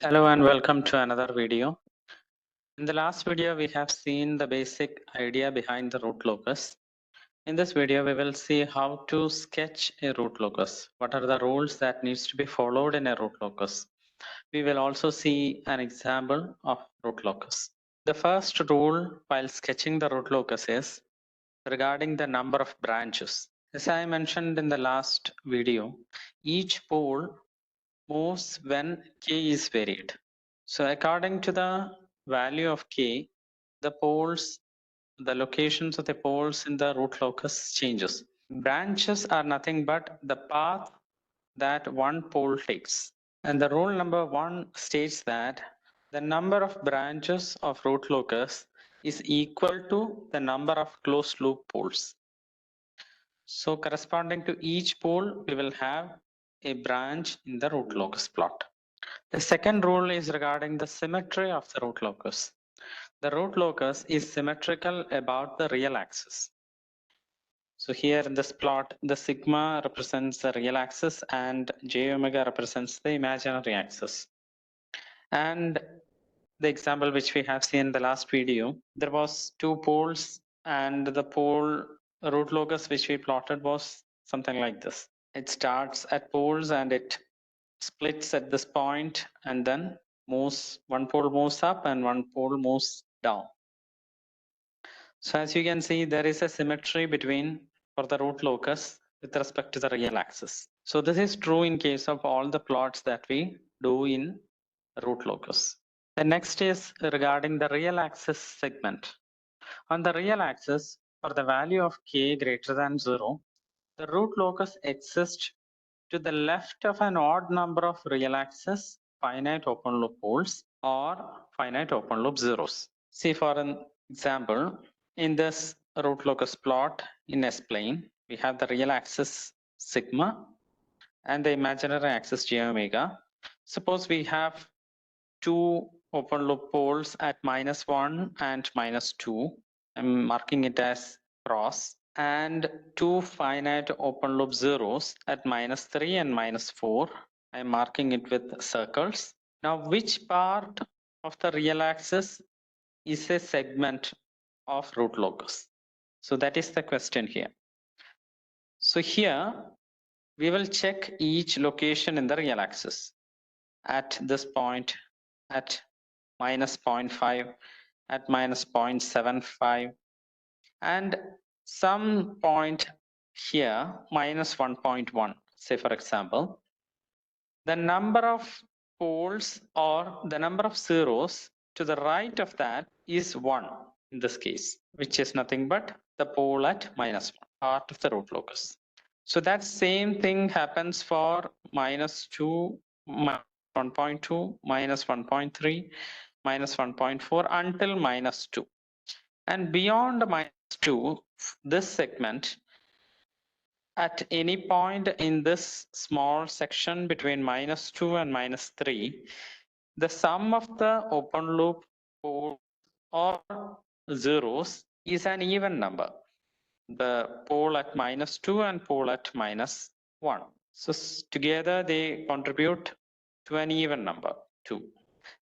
Hello and welcome to another video. In the last video, we have seen the basic idea behind the root locus. In this video, we will see how to sketch a root locus. What are the rules that needs to be followed in a root locus? We will also see an example of root locus. The first rule while sketching the root locus is regarding the number of branches. As I mentioned in the last video, each pole moves when k is varied. So according to the value of k, the locations of the poles in the root locus changes. Branches are nothing but the path that one pole takes. And the rule number 1 states that the number of branches of root locus is equal to the number of closed loop poles. So corresponding to each pole, we will have a branch in the root locus plot. The second rule is regarding the symmetry of the root locus. The root locus is symmetrical about the real axis. So here in this plot, the sigma represents the real axis and j omega represents the imaginary axis. And the example which we have seen in the last video, there was two poles and the pole root locus which we plotted was something like this. It starts at poles and it splits at this point and then moves, one pole moves up and one pole moves down. So as you can see, there is a symmetry between for the root locus with respect to the real axis. So this is true in case of all the plots that we do in root locus. The next is regarding the real axis segment. On the real axis, for the value of k greater than 0, the root locus exists to the left of an odd number of real axis finite open loop poles or finite open loop zeros. See, for an example, in this root locus plot in S-plane, we have the real axis sigma and the imaginary axis j omega. Suppose we have two open loop poles at -1 and -2. I'm marking it as cross, and two finite open loop zeros at -3 and -4. I'm marking it with circles. Now, which part of the real axis is a segment of root locus? So that is the question here. So here we will check each location in the real axis at this point, at -0.5, at -0.75, and some point here -1.1. Say for example, the number of poles or the number of zeros to the right of that is 1 in this case, which is nothing but the pole at -1, part of the root locus. So that same thing happens for -2, -1.2, -1.3, -1.4 until -2. And beyond -2, this segment, at any point in this small section between -2 and -3, the sum of the open loop poles or zeros is an even number. The pole at -2 and pole at -1. So together they contribute to an even number 2.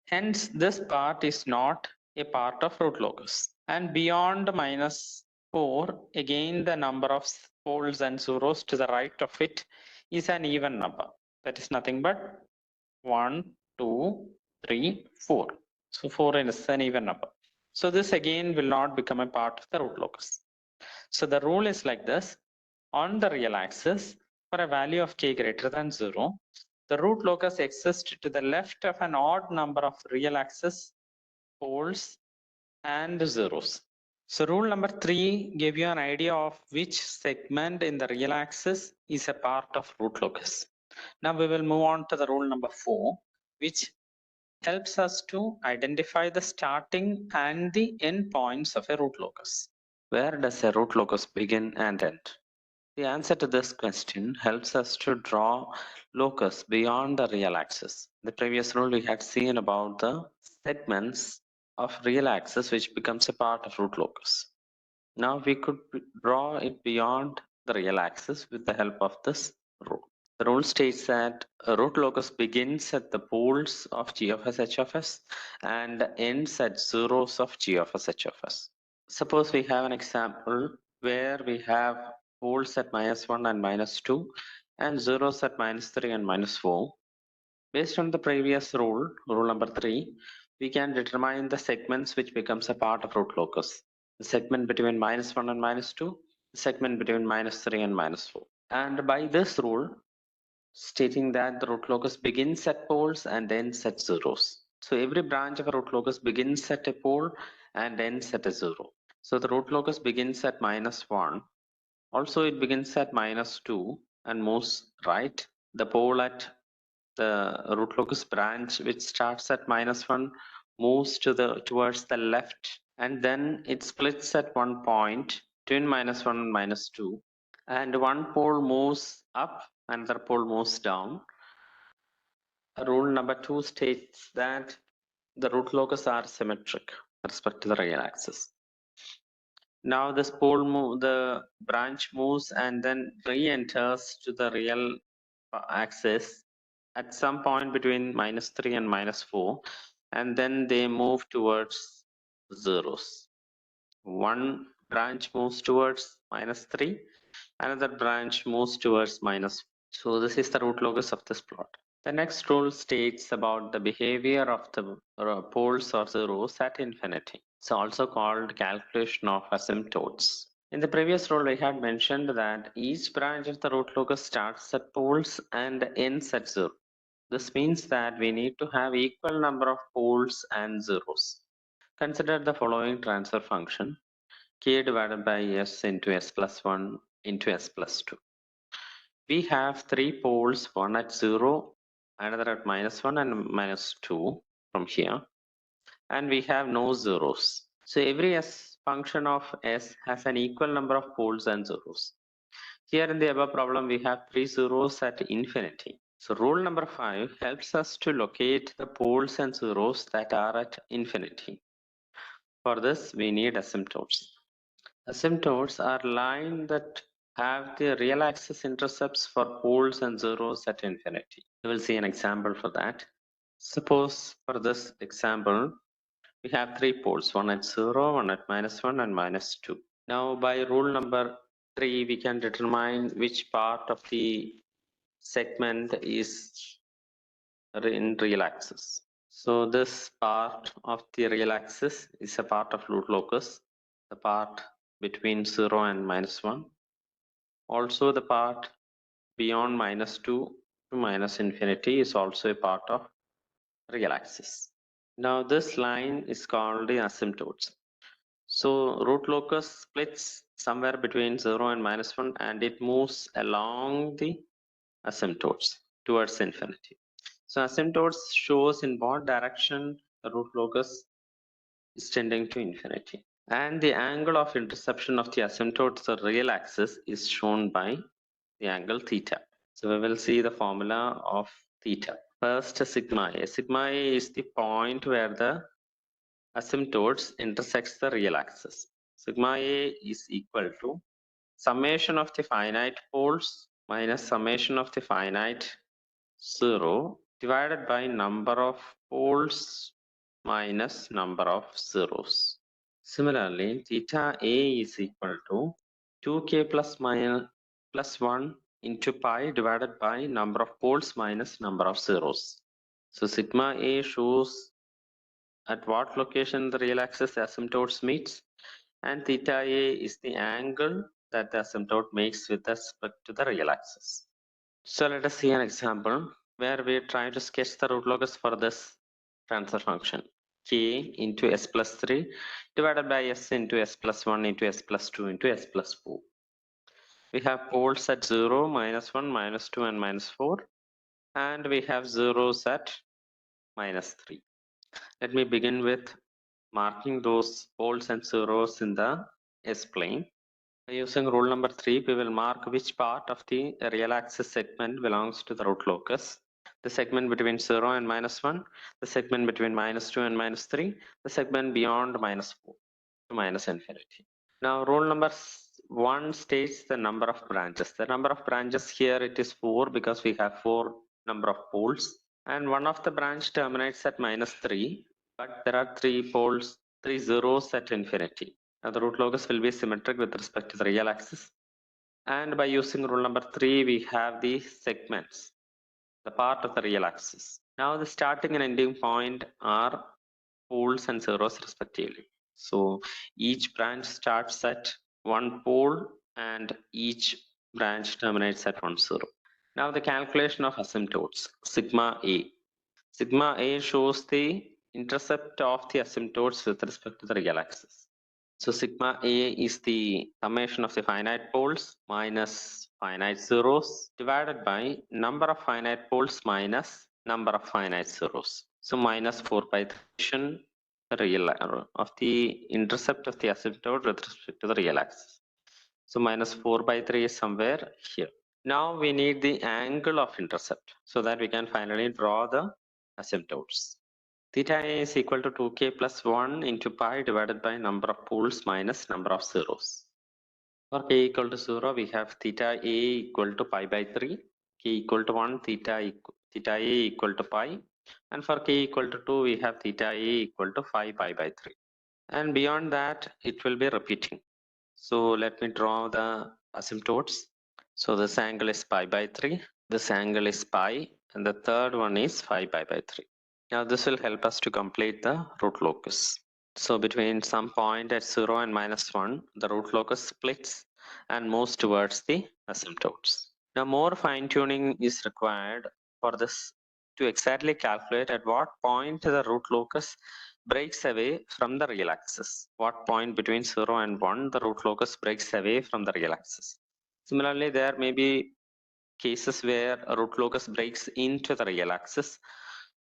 Hence, this part is not a part of root locus. And beyond -4, again the number of poles and zeros to the right of it is an even number. That is nothing but 1, 2, 3, 4. So 4 is an even number. So this again will not become a part of the root locus. So the rule is like this. On the real axis, for a value of k greater than 0, the root locus exists to the left of an odd number of real axis poles and zeros. So rule number 3 gave you an idea of which segment in the real axis is a part of root locus. Now we will move on to the rule number 4, which helps us to identify the starting and the end points of a root locus. Where does a root locus begin and end? The answer to this question helps us to draw locus beyond the real axis. The previous rule we had seen about the segments of real axis which becomes a part of root locus. Now we could draw it beyond the real axis with the help of this rule. The rule states that a root locus begins at the poles of g of s h of s and ends at zeros of g of s h of s. Suppose we have an example where we have poles at -1 and -2 and zeros at -3 and -4. Based on the previous rule, rule number 3, we can determine the segments which becomes a part of root locus. The segment between -1 and -2, the segment between -3 and -4. And by this rule, stating that the root locus begins at poles and ends at zeros. So every branch of a root locus begins at a pole and ends at a zero. So the root locus begins at -1. Also it begins at -2 and moves right. The pole at the root locus branch which starts at -1 moves towards the left, and then it splits at one point between -1 and -2, and one pole moves up, another pole moves down. Rule number 2 states that the root locus are symmetric with respect to the real axis. Now this pole the branch moves and then re-enters to the real axis at some point between -3 and -4, and then they move towards zeros. One branch moves towards -3, another branch moves towards -4. So this is the root locus of this plot. The next rule states about the behavior of the poles or zeros at infinity. It's also called calculation of asymptotes. In the previous rule, we had mentioned that each branch of the root locus starts at poles and ends at zero. This means that we need to have equal number of poles and zeros. Consider the following transfer function: k divided by s into s plus 1 into s plus 2. We have three poles, one at 0, another at -1 and -2 from here, and we have no zeros. So every s function of s has an equal number of poles and zeros. Here in the above problem, we have three zeros at infinity. So rule number 5 helps us to locate the poles and zeros that are at infinity. For this, we need asymptotes. Asymptotes are lines that have the real axis intercepts for poles and zeros at infinity. We will see an example for that. Suppose for this example, we have three poles, one at 0, one at -1 and -2. Now by rule number 3, we can determine which part of the segment is in real axis. So this part of the real axis is a part of root locus, the part between 0 and -1. Also the part beyond -2 to -infinity is also a part of real axis. Now this line is called the asymptotes. So root locus splits somewhere between 0 and -1, and it moves along the asymptotes towards infinity. So asymptotes shows in what direction the root locus is tending to infinity. And the angle of interception of the asymptote to the real axis is shown by the angle theta. So we will see the formula of theta. First, sigma a. Sigma a is the point where the asymptotes intersects the real axis. Sigma a is equal to summation of the finite poles minus summation of the finite zero divided by number of poles minus number of zeros. Similarly, theta a is equal to 2k plus 1 into pi divided by number of poles minus number of zeros. So sigma a shows at what location the real axis asymptotes meets, and theta a is the angle that the asymptote makes with respect to the real axis. So let us see an example where we try to sketch the root locus for this transfer function: k into s plus 3 divided by s into s plus 1 into s plus 2 into s plus 4. We have poles at 0, -1, -2 and -4, and we have zeros at -3. Let me begin with marking those poles and zeros in the S-plane. Using rule number 3, we will mark which part of the real axis segment belongs to the root locus. The segment between 0 and -1, the segment between -2 and -3, the segment beyond -4 to -infinity. Now rule number 1 states the number of branches. The number of branches here, it is 4 because we have 4 number of poles, and one of the branch terminates at -3, but there are 3 poles, 3 zeros at infinity. Now the root locus will be symmetric with respect to the real axis, and by using rule number 3 we have the segments, the part of the real axis. Now the starting and ending point are poles and zeros respectively. So each branch starts at 1 pole and each branch terminates at 1 zero. Now the calculation of asymptotes, sigma A. Sigma A shows the intercept of the asymptotes with respect to the real axis. So sigma A is the summation of the finite poles minus finite zeros divided by number of finite poles minus number of finite zeros. So minus 4/3 real of the intercept of the asymptote with respect to the real axis. So minus 4/3 is somewhere here. Now we need the angle of intercept so that we can finally draw the asymptotes. Theta A is equal to 2k plus 1 into pi divided by number of poles minus number of zeros. For k equal to 0, we have theta A equal to pi/3, k equal to 1, theta A equal to pi, and for k equal to 2, we have theta A equal to 5 pi/3. And beyond that, it will be repeating. So let me draw the asymptotes. So this angle is pi/3, this angle is pi, and the third one is 5 pi/3. Now this will help us to complete the root locus. So between some point at 0 and -1, the root locus splits and moves towards the asymptotes. Now more fine tuning is required for this to exactly calculate at what point the root locus breaks away from the real axis. What point between 0 and 1 the root locus breaks away from the real axis. Similarly, there may be cases where a root locus breaks into the real axis.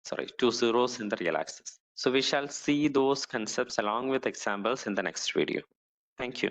Sorry, 2 zeros in the real axis. So we shall see those concepts along with examples in the next video. Thank you.